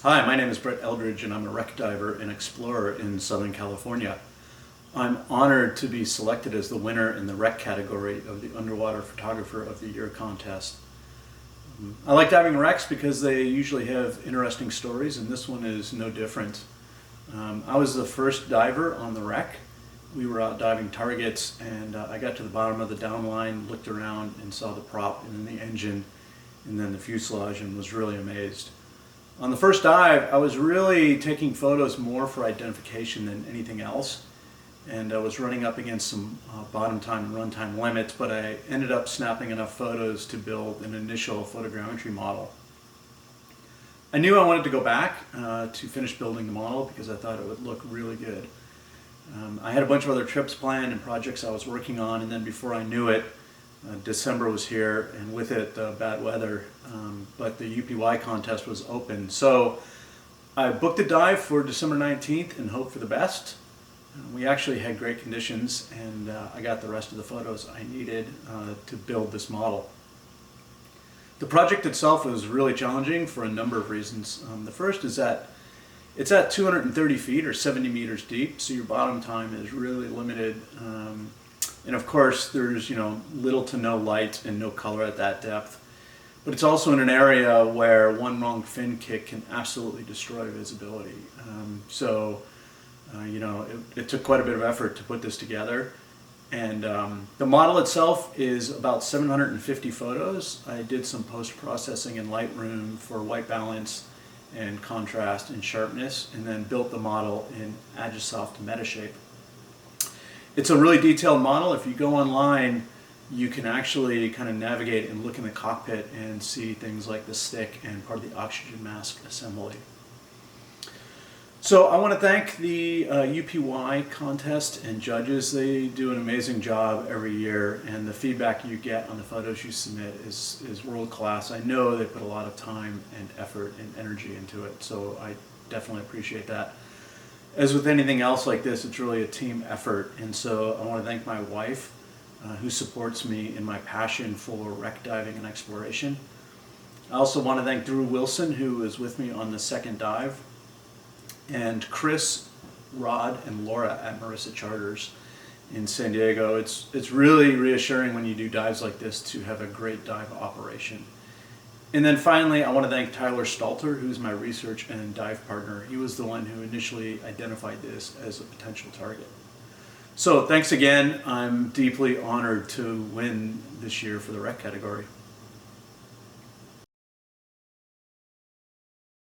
Hi, my name is Brett Eldridge and I'm a wreck diver and explorer in Southern California. I'm honored to be selected as the winner in the wreck category of the Underwater Photographer of the Year contest. I like diving wrecks because they usually have interesting stories, and this one is no different. I was the first diver on the wreck. We were out diving targets, and I got to the bottom of the downline, looked around and saw the prop and then the engine and then the fuselage, and was really amazed. On the first dive, I was really taking photos more for identification than anything else, and I was running up against some bottom time and run time limits, but I ended up snapping enough photos to build an initial photogrammetry model. I knew I wanted to go back to finish building the model because I thought it would look really good. I had a bunch of other trips planned and projects I was working on, and then before I knew it, December was here, and with it bad weather, but the UPY contest was open. So I booked a dive for December 19th and hoped for the best. We actually had great conditions, and I got the rest of the photos I needed to build this model. The project itself was really challenging for a number of reasons. The first is that it's at 230 feet or 70 meters deep, so your bottom time is really limited. And of course, there's little to no light and no color at that depth. But it's also in an area where one wrong fin kick can absolutely destroy visibility. It took quite a bit of effort to put this together. And the model itself is about 750 photos. I did some post-processing in Lightroom for white balance and contrast and sharpness, and then built the model in Agisoft Metashape. It's a really detailed model. If you go online, you can actually kind of navigate and look in the cockpit and see things like the stick and part of the oxygen mask assembly. So I want to thank the UPY contest and judges. They do an amazing job every year, and the feedback you get on the photos you submit is world class. I know they put a lot of time and effort and energy into it, so I definitely appreciate that. As with anything else like this, it's really a team effort, and so I want to thank my wife who supports me in my passion for wreck diving and exploration. I also want to thank Drew Wilson, who was with me on the second dive, and Chris, Rod, and Laura at Marissa Charters in San Diego. It's really reassuring when you do dives like this to have a great dive operation. And then finally, I want to thank Tyler Stalter, who's my research and dive partner. He was the one who initially identified this as a potential target. So thanks again. I'm deeply honored to win this year for the wreck category.